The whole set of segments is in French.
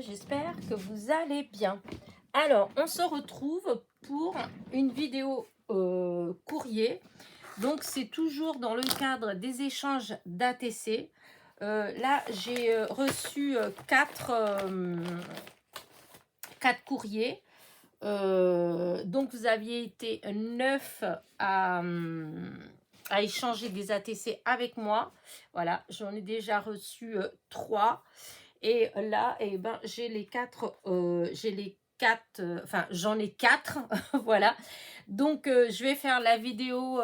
j'espère que vous allez bien. Alors, on se retrouve pour une vidéo courrier. Donc, c'est toujours dans le cadre des échanges d'ATC. Là, j'ai reçu quatre courriers. Donc, vous aviez été 9 à échanger des ATC avec moi. Voilà, j'en ai déjà reçu 3. Et là, eh ben, j'ai les quatre, enfin, j'en ai 4, voilà. Donc, je vais faire la vidéo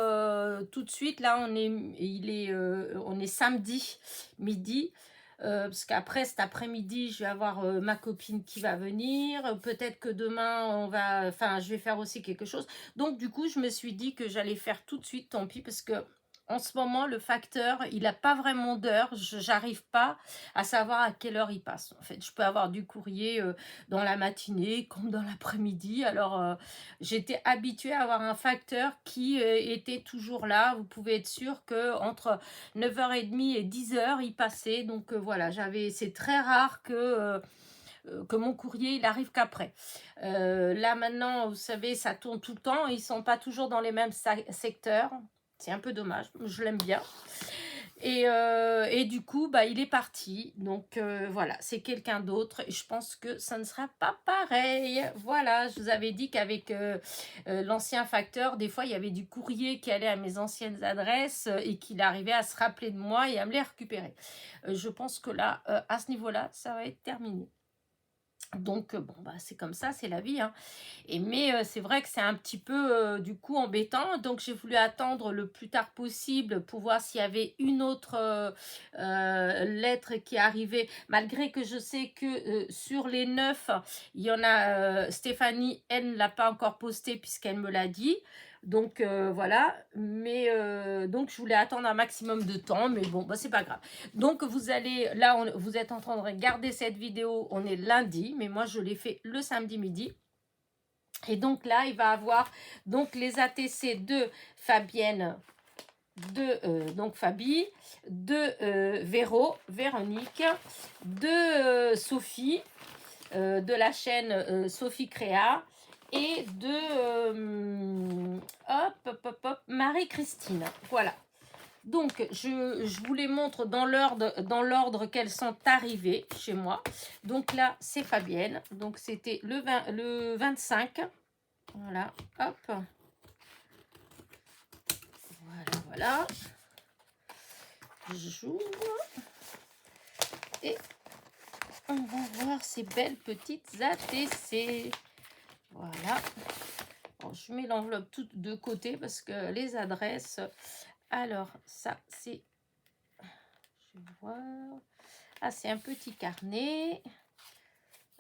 tout de suite. Là, on est samedi midi. Parce qu'après cet après-midi, je vais avoir ma copine qui va venir. Peut-être que demain, je vais faire aussi quelque chose. Donc, du coup, je me suis dit que j'allais faire tout de suite, tant pis, parce que en ce moment, le facteur, il n'a pas vraiment d'heure. J'arrive pas à savoir à quelle heure il passe. En fait, je peux avoir du courrier dans la matinée comme dans l'après-midi. Alors, j'étais habituée à avoir un facteur qui était toujours là. Vous pouvez être sûr que entre 9h30 et 10h, il passait. Donc, voilà, c'est très rare que mon courrier, il arrive qu'après. Là, maintenant, vous savez, ça tourne tout le temps. Ils ne sont pas toujours dans les mêmes secteurs. C'est un peu dommage. Je l'aime bien. Et du coup, bah, il est parti. Donc, voilà, c'est quelqu'un d'autre. Et je pense que ça ne sera pas pareil. Voilà, je vous avais dit qu'avec l'ancien facteur, des fois, il y avait du courrier qui allait à mes anciennes adresses et qu'il arrivait à se rappeler de moi et à me les récupérer. Je pense que là, à ce niveau-là, ça va être terminé. Donc, bon, bah, c'est comme ça, c'est la vie, hein. Mais c'est vrai que c'est un petit peu, du coup, embêtant. Donc, j'ai voulu attendre le plus tard possible pour voir s'il y avait une autre lettre qui arrivait. Malgré que je sais que sur les 9, il y en a Stéphanie, elle ne l'a pas encore posté puisqu'elle me l'a dit. Donc, voilà. Mais donc, je voulais attendre un maximum de temps. Mais bon, bah, c'est pas grave. Donc, vous êtes en train de regarder cette vidéo. On est lundi. Mais moi, je l'ai fait le samedi midi. Et donc là, il va avoir donc les ATC de Fabienne, donc Fabi, de Véronique, de Sophie, de la chaîne Sophie Créa, et de Marie-Christine. Voilà. Donc, je vous les montre dans l'ordre qu'elles sont arrivées chez moi. Donc là, c'est Fabienne. Donc, c'était le 25. Voilà, hop. Voilà. J'ouvre. Et on va voir ces belles petites ATC. Voilà. Bon, je mets l'enveloppe toute de côté parce que les adresses... Alors, ça, c'est... Je vais voir... Ah, c'est un petit carnet.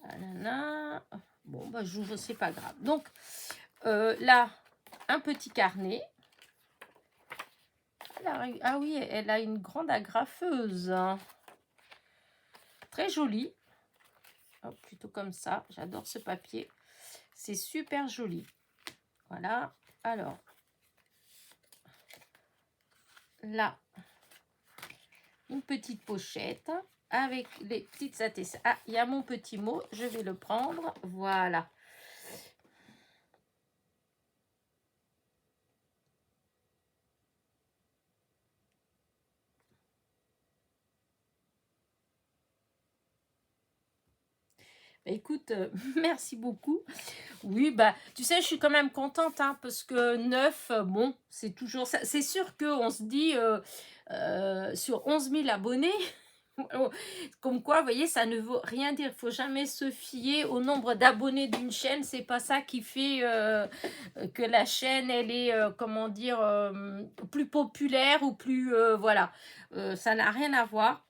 Anana. Bon, bah, j'ouvre, c'est pas grave. Donc, là, un petit carnet. Ah oui, elle a une grande agrafeuse. Très jolie. Oh, plutôt comme ça. J'adore ce papier. C'est super joli. Voilà. Alors, là, une petite pochette avec les petites ATC. Ah, il y a mon petit mot. Je vais le prendre. Voilà. Écoute, merci beaucoup. Oui, bah, tu sais, je suis quand même contente, hein, parce que 9, bon, c'est toujours ça. C'est sûr qu'on se dit, sur 11 000 abonnés, comme quoi, vous voyez, ça ne veut rien dire. Il ne faut jamais se fier au nombre d'abonnés d'une chaîne. C'est pas ça qui fait que la chaîne, elle est, comment dire, plus populaire ou plus, voilà. Ça n'a rien à voir.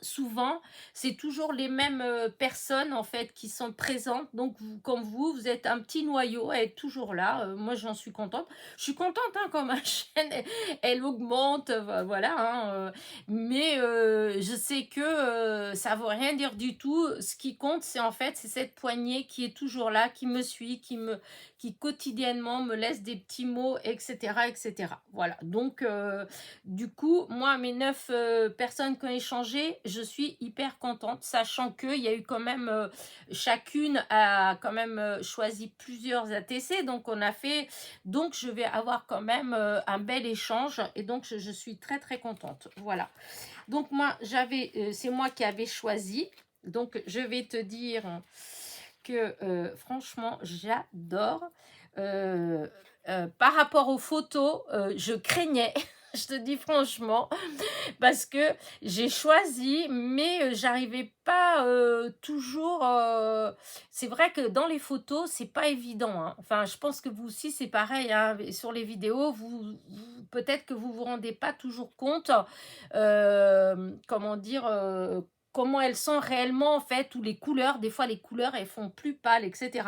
Souvent, c'est toujours les mêmes personnes en fait qui sont présentes. Donc, comme vous êtes un petit noyau à être toujours là. Moi, j'en suis contente. Je suis contente quand ma chaîne, elle augmente, voilà. Hein, mais je sais que ça ne veut rien dire du tout. Ce qui compte, c'est cette poignée qui est toujours là, qui me suit, qui quotidiennement me laisse des petits mots, etc., etc. Voilà. Donc, du coup, moi, mes 9 personnes qui ont échangé, je suis hyper contente, sachant qu'il y a eu quand même, chacune a quand même choisi plusieurs ATC, donc on a fait, donc je vais avoir quand même un bel échange, et donc je suis très très contente. Voilà. Donc moi, c'est moi qui avais choisi, donc je vais te dire que franchement, j'adore. Par rapport aux photos, je craignais, je te dis franchement, parce que j'ai choisi, mais j'arrivais pas toujours. C'est vrai que dans les photos, c'est pas évident, hein. Enfin, je pense que vous aussi, c'est pareil, hein. Sur les vidéos, peut-être que vous rendez pas toujours compte, comment dire. Comment elles sont réellement en fait, ou les couleurs, des fois les couleurs elles font plus pâles, etc.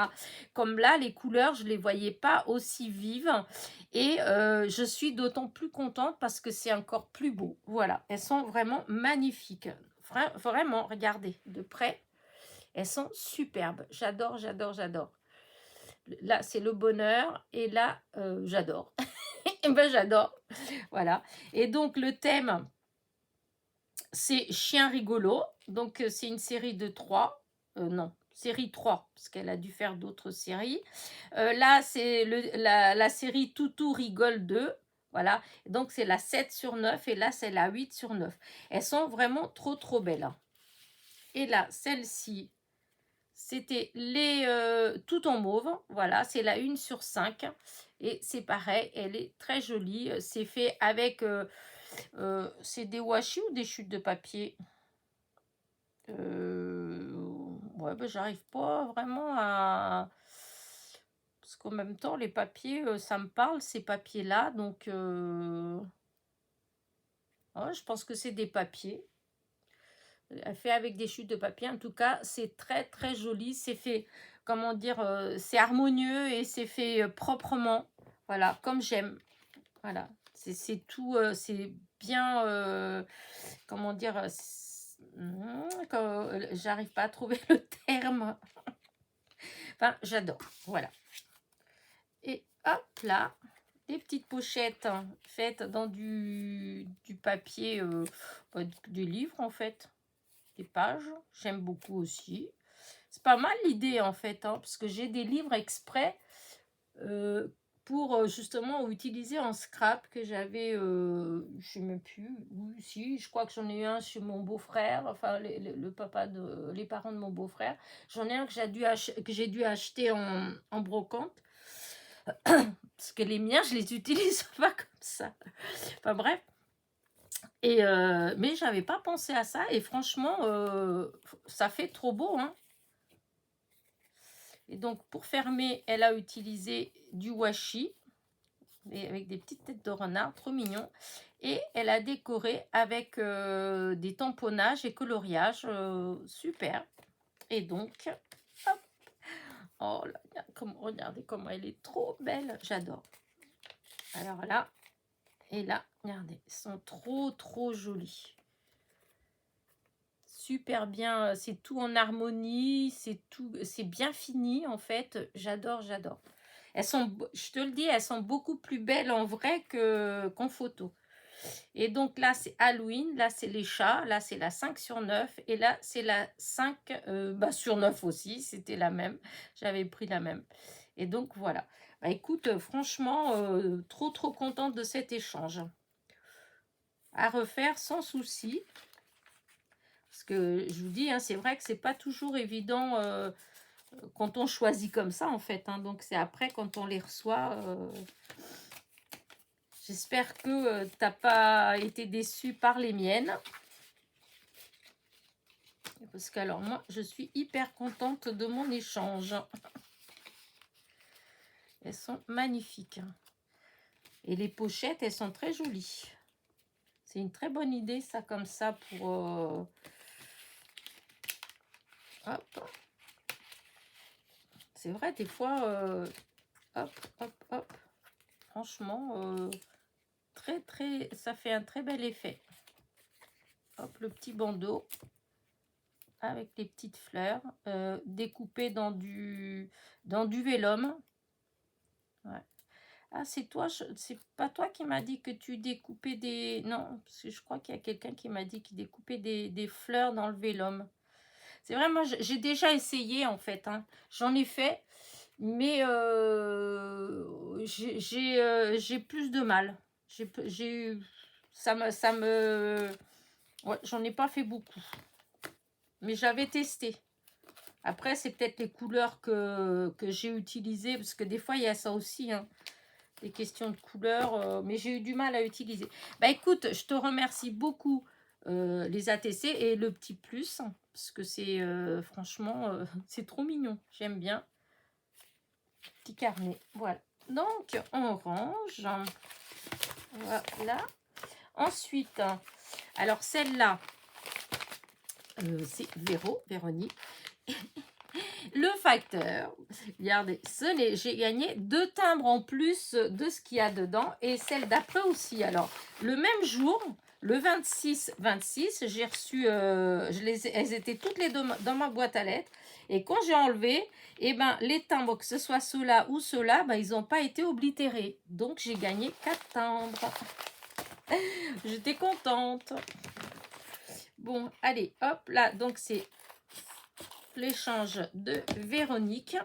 Comme là, les couleurs, je les voyais pas aussi vives. Et je suis d'autant plus contente parce que c'est encore plus beau. Voilà, elles sont vraiment magnifiques. Vraiment, regardez de près. Elles sont superbes. J'adore, j'adore, j'adore. Là, c'est le bonheur. Et là, j'adore. Et ben, j'adore. Voilà. Et donc, le thème, c'est Chien rigolo. Donc, c'est une série de 3. Non, série 3, parce qu'elle a dû faire d'autres séries. Là, c'est la série Toutou rigole 2. Voilà, donc c'est la 7 sur 9 et là, c'est la 8 sur 9. Elles sont vraiment trop, trop belles, hein. Et là, celle-ci, c'était tout en mauve. Voilà, c'est la 1 sur 5. Et c'est pareil, elle est très jolie. C'est fait avec... c'est des washi ou des chutes de papier? Ouais, ben, j'arrive pas vraiment à... Parce qu'en même temps, les papiers, ça me parle, ces papiers-là. Donc, ouais, je pense que c'est des papiers. Elle fait avec des chutes de papier. En tout cas, c'est très, très joli. C'est fait, comment dire, c'est harmonieux et c'est fait proprement. Voilà, comme j'aime. Voilà, c'est tout, c'est bien, comment dire, j'arrive pas à trouver le terme. Enfin, j'adore. Voilà. Et hop là, des petites pochettes, hein, faites dans du papier, du livre en fait, des pages. J'aime beaucoup aussi. C'est pas mal l'idée en fait, hein, parce que j'ai des livres exprès euh, pour justement utiliser en scrap que j'avais, je sais même plus, oui, si, je crois que j'en ai eu un chez mon beau-frère, enfin le papa les parents de mon beau-frère. J'en ai un que j'ai dû acheter en brocante. Parce que les miens, je les utilise pas comme ça. Enfin bref. Et mais j'avais pas pensé à ça. Et franchement, ça fait trop beau, hein. Et donc, pour fermer, elle a utilisé du washi. Avec des petites têtes de renard, trop mignon. Et elle a décoré avec des tamponnages et coloriages. Super. Et donc, hop. Oh là, regardez comment elle est trop belle. J'adore. Alors là, et là, regardez, elles sont trop, trop jolies. Super bien, c'est tout en harmonie, c'est bien fini en fait. J'adore, j'adore. Elles sont, je te le dis, elles sont beaucoup plus belles en vrai qu'en photo. Et donc là, c'est Halloween, là, c'est les chats, là, c'est la 5 sur 9, et là, c'est la 5 sur 9 aussi, c'était la même. J'avais pris la même. Et donc, voilà. Bah, écoute, franchement, trop, trop contente de cet échange. À refaire sans souci. Parce que je vous dis, hein, c'est vrai que c'est pas toujours évident quand on choisit comme ça, en fait, hein. Donc, c'est après, quand on les reçoit... J'espère que tu n'as pas été déçu par les miennes. Parce que alors moi, je suis hyper contente de mon échange. Elles sont magnifiques. Et les pochettes, elles sont très jolies. C'est une très bonne idée, ça, comme ça, pour... Hop. C'est vrai, des fois... Hop, hop, hop. Franchement, très, très... Ça fait un très bel effet. Hop, le petit bandeau. Avec les petites fleurs. Découpées dans du vélum. Ouais. Ah, c'est toi, c'est pas toi qui m'a dit que tu découpais des... Non, parce que je crois qu'il y a quelqu'un qui m'a dit qu'il découpait des fleurs dans le vélum. C'est vrai, moi, j'ai déjà essayé, en fait. Hein. J'en ai fait, mais j'ai plus de mal. J'ai Ouais, j'en ai pas fait beaucoup. Mais j'avais testé. Après, c'est peut-être les couleurs que j'ai utilisées, parce que des fois, il y a ça aussi, hein, des questions de couleurs, mais j'ai eu du mal à utiliser. Bah écoute, je te remercie beaucoup, les ATC et le petit plus, hein, parce que c'est franchement, c'est trop mignon. J'aime bien. Petit carnet, voilà. Donc, on range. Voilà. Ensuite, alors celle-là, c'est Véronique. Le facteur, regardez, j'ai gagné 2 timbres en plus de ce qu'il y a dedans et celle d'après aussi. Alors, le même jour, le 26, j'ai reçu, elles étaient toutes les deux dans ma boîte à lettres. Et quand j'ai enlevé, eh ben, les timbres, que ce soit ceux-là ou ceux-là, ben, ils n'ont pas été oblitérés. Donc, j'ai gagné 4 timbres. J'étais contente. Bon, allez, hop, là, donc c'est l'échange de Véronique.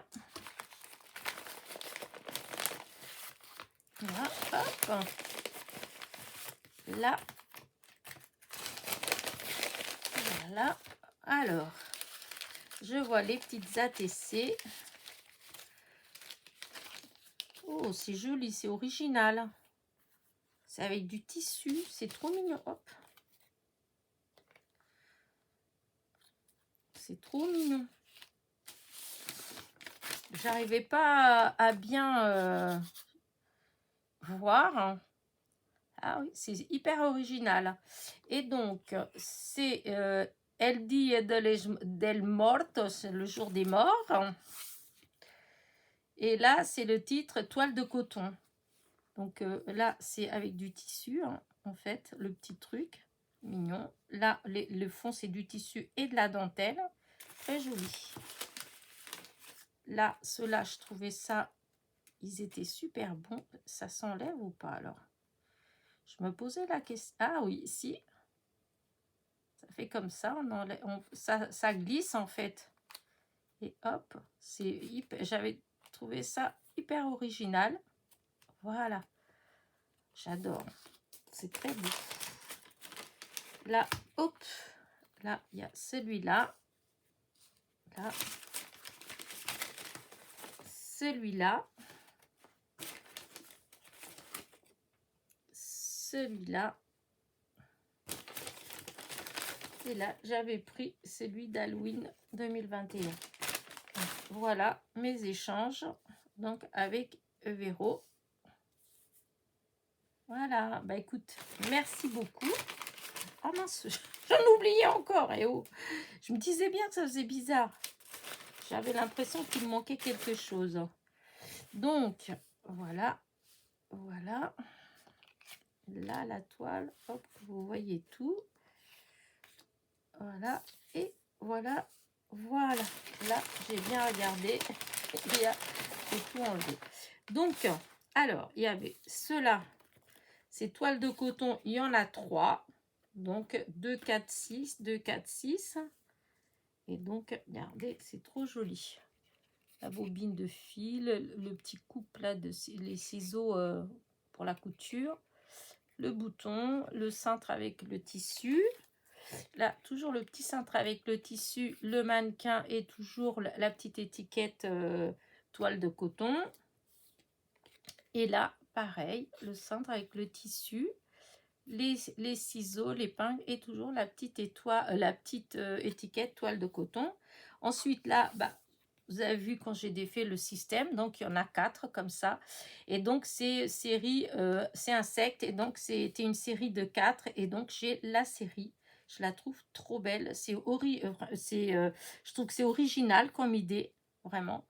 Là, hop. Là. Voilà. Alors, je vois les petites ATC. Oh, c'est joli, c'est original. C'est avec du tissu, c'est trop mignon. Hop. C'est trop mignon. J'arrivais pas à bien voir. Ah oui, c'est hyper original. Et donc, c'est El Día del Muertos, le jour des morts. Et là, c'est le titre Toile de coton. Donc là, c'est avec du tissu, hein, en fait, le petit truc. Mignon. Là, le fond, c'est du tissu et de la dentelle. Très joli. Là, ceux-là, je trouvais ça, ils étaient super bons. Ça s'enlève ou pas, alors? Je me posais la question. Ah oui, si. Ça fait comme ça. Ça glisse, en fait. Et hop, j'avais trouvé ça hyper original. Voilà. J'adore. C'est très beau. Là, hop. Là, il y a celui-là. Là. Celui-là. Celui-là. Et là, j'avais pris celui d'Halloween 2021. Voilà mes échanges. Donc, avec Véro. Voilà. Bah, écoute, merci beaucoup. Ah mince, j'en oubliais encore. Et oh, je me disais bien que ça faisait bizarre. J'avais l'impression qu'il me manquait quelque chose. Donc, voilà. Voilà. Là, la toile. Hop, vous voyez tout. Voilà. Et voilà. Voilà. Là, j'ai bien regardé. J'ai tout enlevé. Donc, alors, il y avait ceux-là. Ces toiles de coton, il y en a 3. Donc, 2, 4, 6. 2, 4, 6. Et donc, regardez, c'est trop joli. La bobine de fil, le petit coupe là, les ciseaux pour la couture, le bouton, le cintre avec le tissu. Là, toujours le petit cintre avec le tissu, le mannequin et toujours la petite étiquette toile de coton. Et là, pareil, le cintre avec le tissu, les ciseaux, l'épingle et toujours la petite étiquette toile de coton. Ensuite, là, bah, vous avez vu quand j'ai défait le système, donc il y en a 4 comme ça. Et donc, c'est insectes, et donc c'était une série de 4. Et donc, j'ai la série. Je la trouve trop belle. Je trouve que c'est original comme idée, vraiment.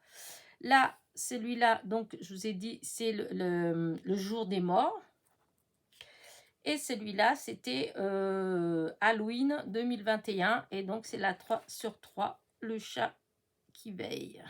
Là, celui-là, donc, je vous ai dit, c'est le jour des morts. Et celui-là, c'était Halloween 2021. Et donc, c'est la 3/3, le chat qui veille.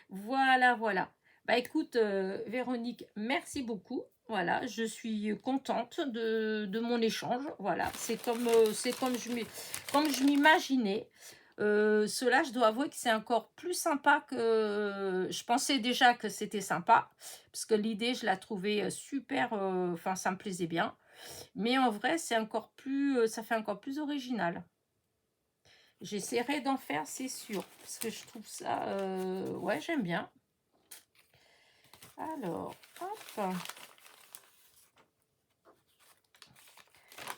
Voilà, voilà. Bah écoute, Véronique, merci beaucoup. Voilà, je suis contente de mon échange. Voilà, c'est comme je m'imaginais. Cela, je dois avouer que c'est encore plus sympa que... Je pensais déjà que c'était sympa, parce que l'idée, je la trouvais super... Enfin, ça me plaisait bien. Mais en vrai, c'est encore plus... ça fait encore plus original. J'essaierai d'en faire, c'est sûr, parce que je trouve ça... ouais, j'aime bien. Alors, hop.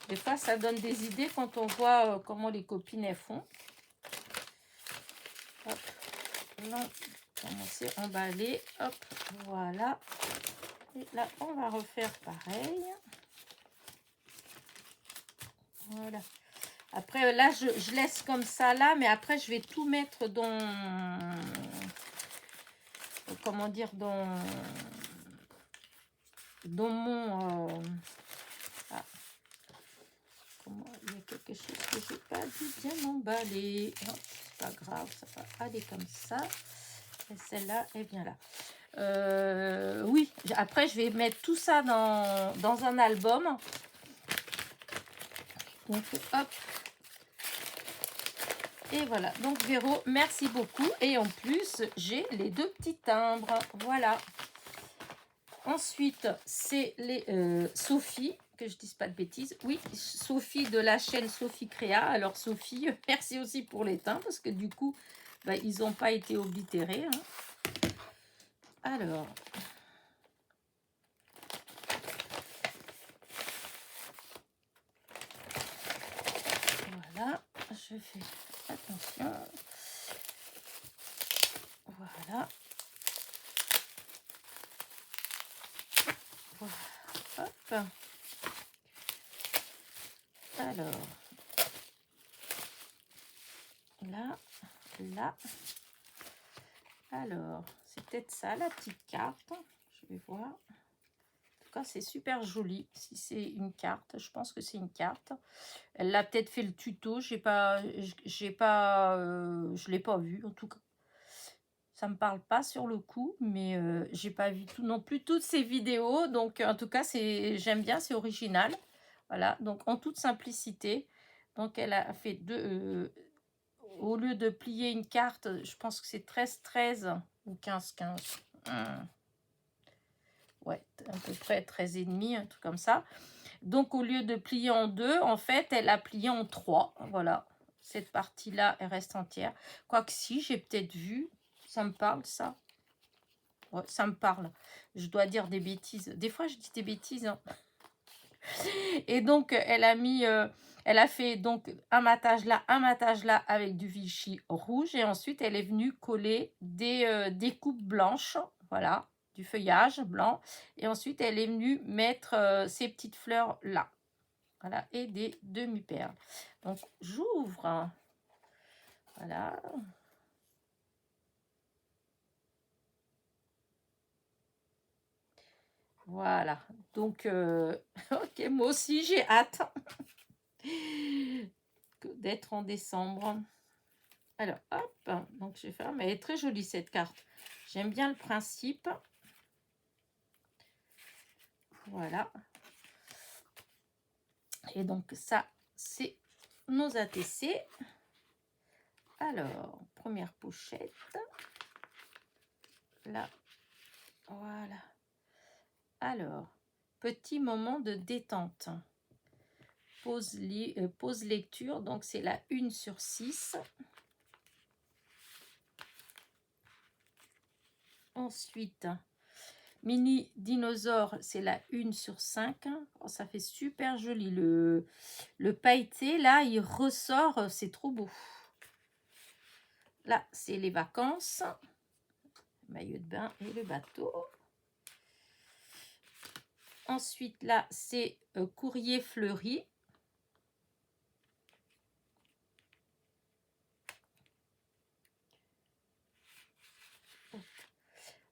Des fois, ça donne des idées quand on voit comment les copines elles font. Hop, là, commencer à emballer. Hop, voilà. Et là, on va refaire pareil. Voilà. Après, là, je laisse comme ça, là, mais après, je vais tout mettre dans... Comment dire, dans mon... ah, comment, il y a quelque chose que j'ai pas dû bien emballer. Non, c'est pas grave, ça va aller comme ça. Et celle-là est bien là. Oui, après, je vais mettre tout ça dans un album. Donc, hop. Et voilà. Donc, Véro, merci beaucoup. Et en plus, j'ai les 2 petits timbres. Voilà. Ensuite, c'est les Sophie, que je dise pas de bêtises. Oui, Sophie de la chaîne Sophie Créa. Alors, Sophie, merci aussi pour les timbres, parce que du coup, bah, ils n'ont pas été oblitérés. Hein. Alors... Voilà, je fais attention. Voilà. Voilà. Hop. Alors. Là. Là. Alors, c'est peut-être ça, la petite carte. Je vais voir. En tout cas, c'est super joli. Si c'est une carte, je pense que c'est une carte. Elle l'a peut-être fait le tuto. Je l'ai pas vu en tout cas. Ça me parle pas sur le coup, mais j'ai pas vu tout non plus toutes ces vidéos. Donc en tout cas, j'aime bien, c'est original. Voilà, donc en toute simplicité. Donc elle a fait au lieu de plier une carte, je pense que c'est 13-13 ou 15-15. Ouais, à peu près 13 et demi, un truc comme ça. Donc au lieu de plier en 2, en fait, elle a plié en 3. Voilà, cette partie-là, elle reste entière. Quoique si, j'ai peut-être vu, ça me parle ça. Ouais, ça me parle. Je dois dire des bêtises. Des fois, je dis des bêtises. Hein. Et donc, elle a fait donc un matage là avec du Vichy rouge. Et ensuite, elle est venue coller des coupes blanches. Voilà, du feuillage blanc. Et ensuite, elle est venue mettre ces petites fleurs là. Voilà, et des demi-perles. Donc, j'ouvre. Voilà. Voilà, donc, ok, moi aussi j'ai hâte d'être en décembre. Alors, hop, donc je vais faire, mais elle est très jolie cette carte. J'aime bien le principe. Voilà. Et donc ça, c'est nos ATC. Alors, première pochette. Là, voilà. Alors, petit moment de détente. Pause lecture, donc c'est la 1/6. Ensuite, mini dinosaure, c'est la 1/5. Oh, ça fait super joli. Le pailleté, là, il ressort. C'est trop beau. Là, c'est les vacances. Maillot de bain et le bateau. Ensuite, là, c'est courrier fleuri.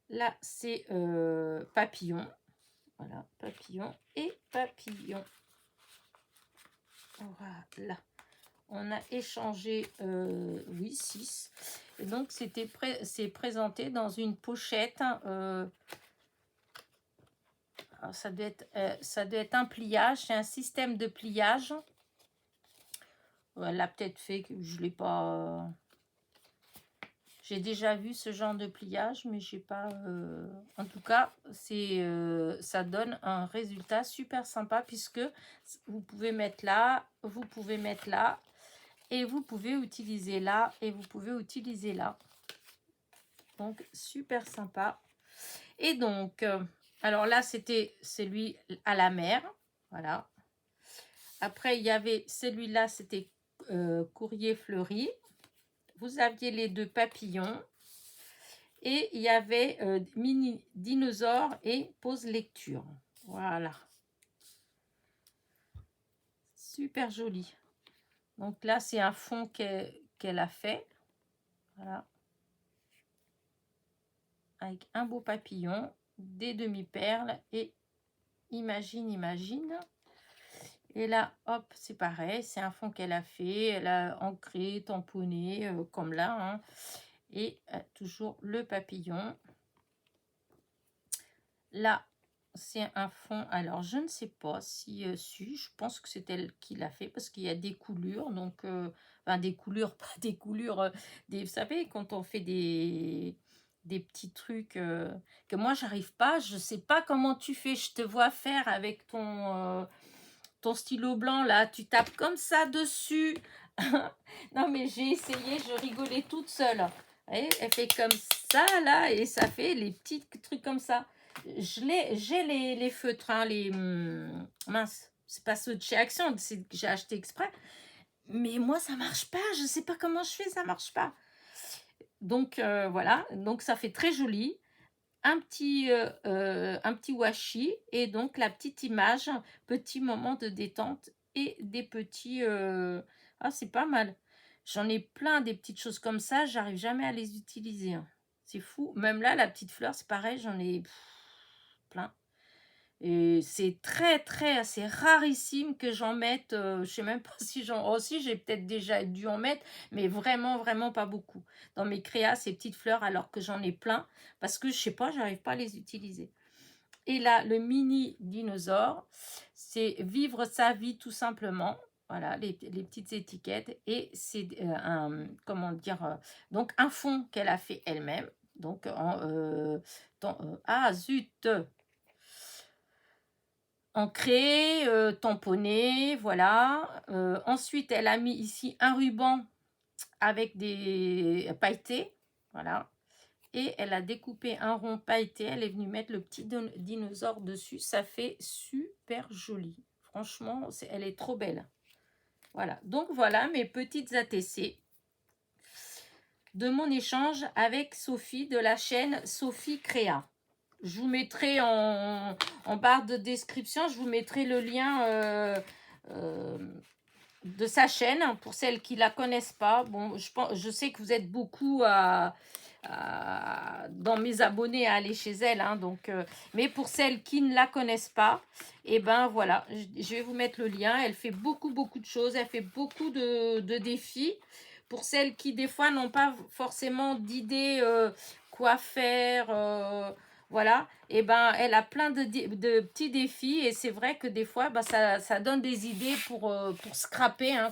Là, c'est papillon. Voilà, papillon et papillon. Voilà. On a échangé, oui, 6. Et donc, c'est présenté dans une pochette. Ça doit être un pliage. C'est un système de pliage. Elle l'a peut-être fait, que je ne l'ai pas... J'ai déjà vu ce genre de pliage, mais j'ai pas... En tout cas, ça donne un résultat super sympa puisque vous pouvez mettre là, vous pouvez mettre là, et vous pouvez utiliser là, et vous pouvez utiliser là. Donc, super sympa. Et donc, alors là, c'était celui à la mer. Voilà. Après, il y avait celui-là, c'était courrier fleuri. Vous aviez les deux papillons. Et il y avait mini dinosaure et pause lecture. Voilà. Super joli. Donc là, c'est un fond qu'elle a fait. Voilà. Avec un beau papillon, des demi-perles et imagine. Et là, hop, c'est pareil. C'est un fond qu'elle a fait. Elle a ancré, tamponné, comme là. Hein. Et toujours le papillon. Là, c'est un fond. Alors, je ne sais pas si... je pense que c'est elle qui l'a fait parce qu'il y a des coulures. Donc, enfin, des coulures, pas des coulures. Vous savez, quand on fait des petits trucs que moi, j'arrive pas. Je sais pas comment tu fais. Je te vois faire avec ton stylo blanc, là. Tu tapes comme ça dessus. Non, mais j'ai essayé. Je rigolais toute seule. Vous voyez, elle fait comme ça, là. Et ça fait les petits trucs comme ça. J'ai les feutres, hein, mince, c'est pas ceux de chez Action, c'est que j'ai acheté exprès. Mais moi, ça marche pas, je sais pas comment je fais, ça marche pas. Donc, voilà, donc ça fait très joli. Un petit washi et donc la petite image, petit moment de détente et des petits... Ah, c'est pas mal. J'en ai plein des petites choses comme ça, j'arrive jamais à les utiliser. Hein. C'est fou. Même là, la petite fleur, c'est pareil, j'en ai plein. Et c'est c'est rarissime que j'en mette, je sais même pas si j'en... Oh si, j'ai peut-être déjà dû en mettre, mais vraiment pas beaucoup. Dans mes créas, ces petites fleurs, alors que j'en ai plein, parce que je sais pas, j'arrive pas à les utiliser. Et là, le mini dinosaure, c'est vivre sa vie tout simplement. Voilà, les petites étiquettes. Et c'est comment dire, donc un fond qu'elle a fait elle-même. Donc, ah zut! Ancré, tamponné, voilà. Ensuite, elle a mis ici un ruban avec des pailletés, voilà. Et elle a découpé un rond pailleté. Elle est venue mettre le petit dinosaure dessus. Ça fait super joli. Franchement, elle est trop belle. Voilà. Donc, voilà mes petites ATC de mon échange avec Sophie de la chaîne Sophie Créa. Je vous mettrai en barre de description, je vous mettrai le lien de sa chaîne pour celles qui ne la connaissent pas. Bon, je sais que vous êtes beaucoup dans mes abonnés à aller chez elle. Hein, donc, mais pour celles qui ne la connaissent pas, et ben voilà, je vais vous mettre le lien. Elle fait beaucoup de choses, elle fait beaucoup de défis. Pour celles qui, des fois, n'ont pas forcément d'idées quoi faire... voilà, et ben elle a plein de petits défis et c'est vrai que des fois ça donne des idées pour scraper hein,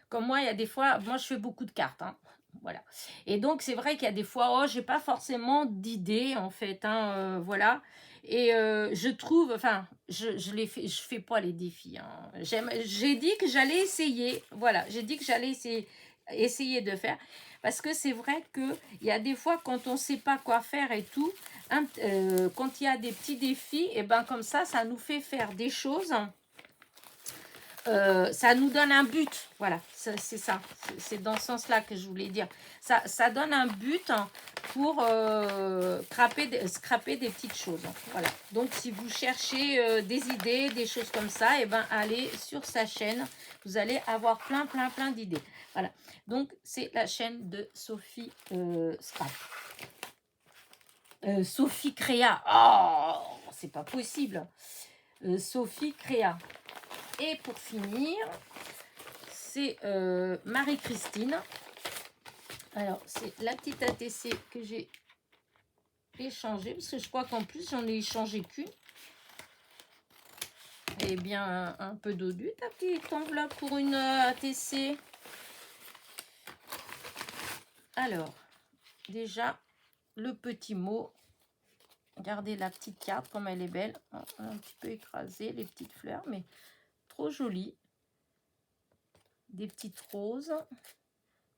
comme moi il y a des fois, moi je fais beaucoup de cartes hein, voilà, et donc c'est vrai qu'il y a des fois j'ai pas forcément d'idées en fait hein, voilà, et je trouve, enfin je fais pas les défis hein. J'ai dit que j'allais essayer, voilà, j'ai dit que j'allais essayer de faire. Parce que c'est vrai qu'il y a des fois, quand on ne sait pas quoi faire et tout, quand il y a des petits défis, et ben comme ça nous fait faire des choses. Ça nous donne un but. Voilà, c'est ça. C'est dans ce sens-là que je voulais dire. Ça donne un but pour scraper des petites choses. Voilà. Donc, si vous cherchez des idées, des choses comme ça, et ben allez sur sa chaîne. Vous allez avoir plein d'idées. Voilà. Donc, c'est la chaîne de Sophie Scrap. Sophie Créa. Oh, c'est pas possible. Sophie Créa. Et pour finir, c'est Marie-Christine. Alors, c'est la petite ATC que j'ai échangée, parce que je crois qu'en plus, j'en ai échangé qu'une. Et bien, un peu dodu, ta petite enveloppe pour une ATC. Alors, déjà, le petit mot. Regardez la petite carte, comme elle est belle. Un petit peu écrasée, les petites fleurs, mais trop jolie. Des petites roses,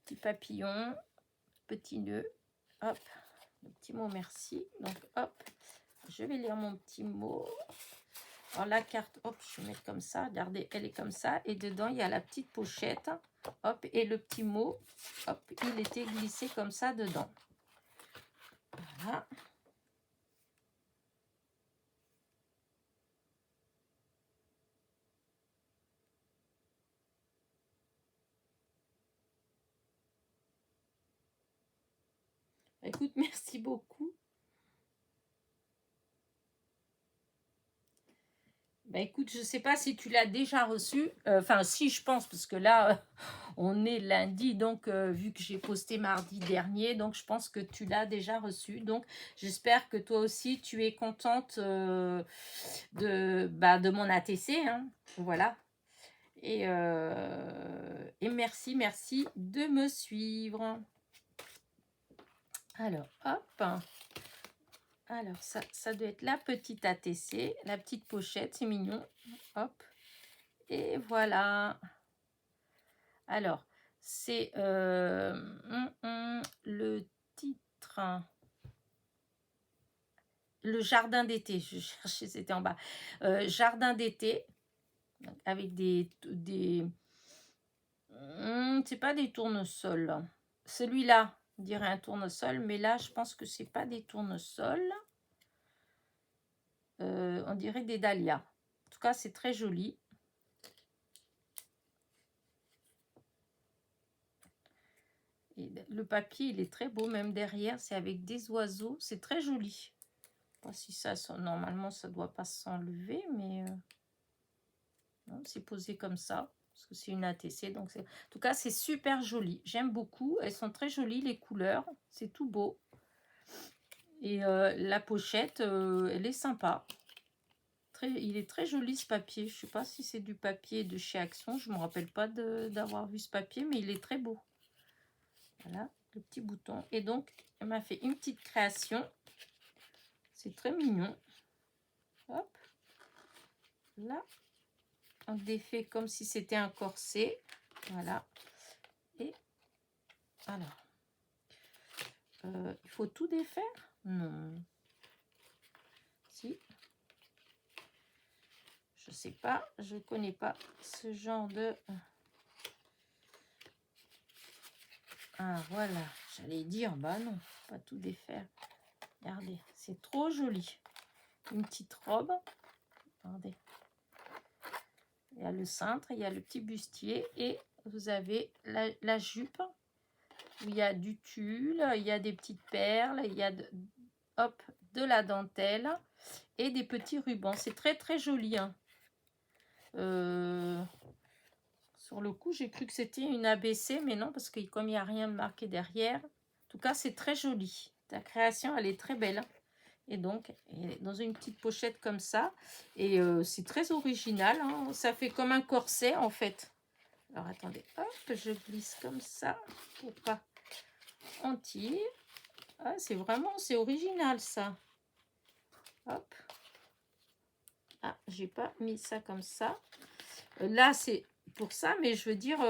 petits papillons, petits nœuds. Hop, le petit mot merci. Donc, hop, je vais lire mon petit mot. Alors, la carte, hop, je vais mettre comme ça. Regardez, elle est comme ça. Et dedans, il y a la petite pochette. Hop, et le petit mot, hop, il était glissé comme ça dedans. Voilà. Écoute, merci beaucoup. Bah écoute, je ne sais pas si tu l'as déjà reçu. Enfin, si, je pense, parce que là, on est lundi, donc vu que j'ai posté mardi dernier, donc je pense que tu l'as déjà reçu. Donc, j'espère que toi aussi, tu es contente de mon ATC. Hein, voilà. Et merci, merci de me suivre. Alors, hop. Alors, ça doit être la petite ATC, la petite pochette, c'est mignon. Hop. Et voilà. Alors, c'est le titre. Le jardin d'été. Je cherchais, c'était en bas. Jardin d'été. Avec c'est pas des tournesols. Celui-là, on dirait un tournesol, mais là, je pense que c'est pas des tournesols. On dirait des dahlias. En tout cas, c'est très joli. Et le papier, il est très beau, même derrière, c'est avec des oiseaux. C'est très joli. Pas si ça, normalement, ça doit pas s'enlever, mais c'est posé comme ça. Parce que c'est une ATC. Donc en tout cas, c'est super joli. J'aime beaucoup. Elles sont très jolies, les couleurs. C'est tout beau. Et la pochette, elle est sympa. Il est très joli ce papier. Je ne sais pas si c'est du papier de chez Action. Je ne me rappelle pas d'avoir vu ce papier, mais il est très beau. Voilà, le petit bouton. Et donc, elle m'a fait une petite création. C'est très mignon. Hop. Là. On défait comme si c'était un corset. Voilà. Et alors. Il faut tout défaire? Non. Si. Je sais pas. Je connais pas ce genre de... Ah, voilà. J'allais dire, bah non, pas tout défaire. Regardez, c'est trop joli. Une petite robe. Regardez. Il y a le cintre, il y a le petit bustier et vous avez la jupe où il y a du tulle, il y a des petites perles, il y a de la dentelle et des petits rubans. C'est très très joli. Hein. Sur le coup, j'ai cru que c'était une ABC, mais non, parce que comme il n'y a rien marqué derrière, en tout cas, c'est très joli. Ta création, elle est très belle. Et donc, elle est dans une petite pochette comme ça. Et c'est très original. Hein. Ça fait comme un corset, en fait. Alors, attendez. Hop, je glisse comme ça. Pour pas... On tire. Ah, c'est original, ça. Hop. Ah, j'ai pas mis ça comme ça. Là, c'est pour ça, mais je veux dire,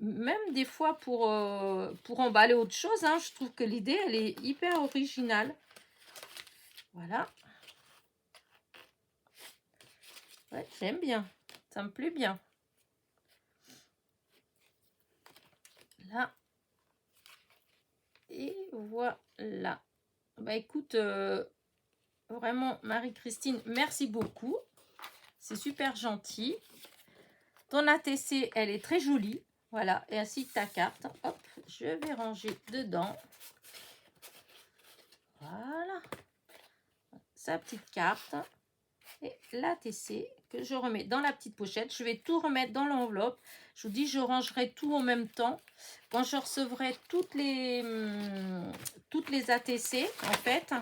même des fois pour emballer autre chose, hein, je trouve que l'idée, elle est hyper originale. Voilà. Ouais, j'aime bien. Ça me plaît bien. Là. Et voilà. Bah écoute, vraiment, Marie-Christine, merci beaucoup. C'est super gentil. Ton ATC, elle est très jolie. Voilà, et ainsi que ta carte. Hop, je vais ranger dedans. Voilà. Sa petite carte. et l'ATC que je remets dans la petite pochette. Je vais tout remettre dans l'enveloppe. Je vous dis, je rangerai tout en même temps. Quand je recevrai toutes les ATC, en fait,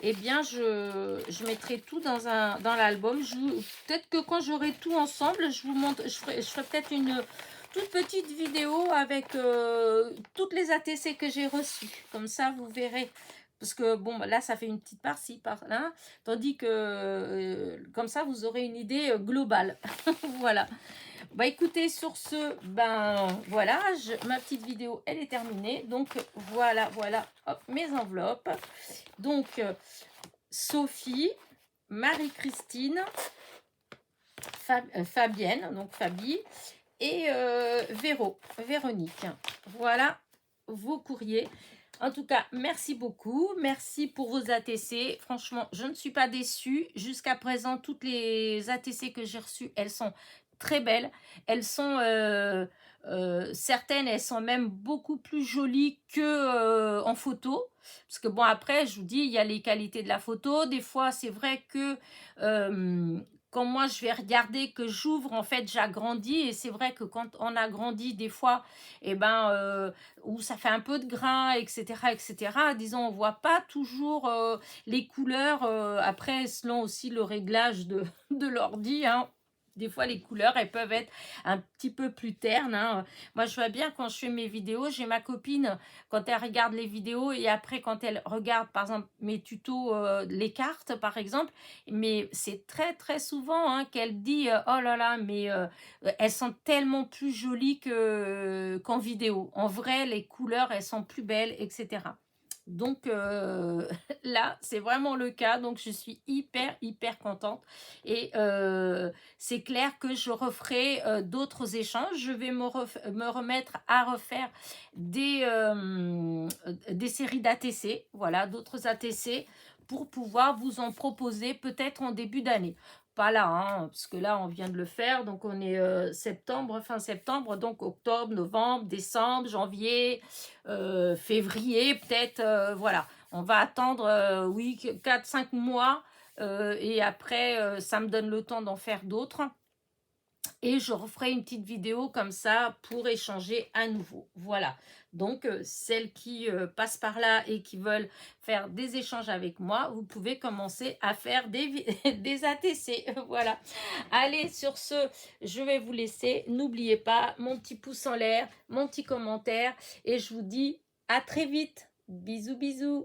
eh bien, je mettrai tout dans l'album. Peut-être que quand j'aurai tout ensemble, je vous montre, je ferai peut-être une toute petite vidéo avec toutes les ATC que j'ai reçues. Comme ça, vous verrez. Parce que, bon, là, ça fait une petite par-ci, par-là. Tandis que, comme ça, vous aurez une idée globale. Voilà. Bah, écoutez, sur ce, ben, voilà, ma petite vidéo, elle est terminée. Donc, voilà, hop, mes enveloppes. Donc, Sophie, Marie-Christine, Fabienne, donc Fabie, et Véronique. Voilà vos courriers. En tout cas, merci beaucoup. Merci pour vos ATC. Franchement, je ne suis pas déçue. Jusqu'à présent, toutes les ATC que j'ai reçues, elles sont très belles. Elles sont... certaines, elles sont même beaucoup plus jolies que en photo. Parce que bon, après, je vous dis, il y a les qualités de la photo. Des fois, c'est vrai que... quand moi je vais regarder, que j'ouvre, en fait j'agrandis, et c'est vrai que quand on agrandit des fois, et ben où ça fait un peu de grain, etc., disons, on voit pas toujours les couleurs, après selon aussi le réglage de l'ordi, hein. Des fois, les couleurs, elles peuvent être un petit peu plus ternes, hein. Moi, je vois bien quand je fais mes vidéos, j'ai ma copine, quand elle regarde les vidéos, et après, quand elle regarde, par exemple, mes tutos, les cartes, par exemple, mais c'est très, très souvent hein, qu'elle dit oh là là, mais elles sont tellement plus jolies qu'en vidéo. En vrai, les couleurs, elles sont plus belles, etc. Donc là, c'est vraiment le cas. Donc, je suis hyper, hyper contente. Et c'est clair que je referai d'autres échanges. Je vais me remettre à refaire des séries d'ATC. Voilà, d'autres ATC pour pouvoir vous en proposer peut-être en début d'année. Pas là, hein, parce que là, on vient de le faire. Donc, on est septembre, fin septembre. Donc, octobre, novembre, décembre, janvier, février, peut-être. Voilà, on va attendre, oui, 4-5 mois. Et après, ça me donne le temps d'en faire d'autres. Et je referai une petite vidéo comme ça pour échanger à nouveau. Voilà. Donc, celles qui passent par là et qui veulent faire des échanges avec moi, vous pouvez commencer à faire des ATC. Voilà. Allez, sur ce, je vais vous laisser. N'oubliez pas mon petit pouce en l'air, mon petit commentaire. Et je vous dis à très vite. Bisous, bisous.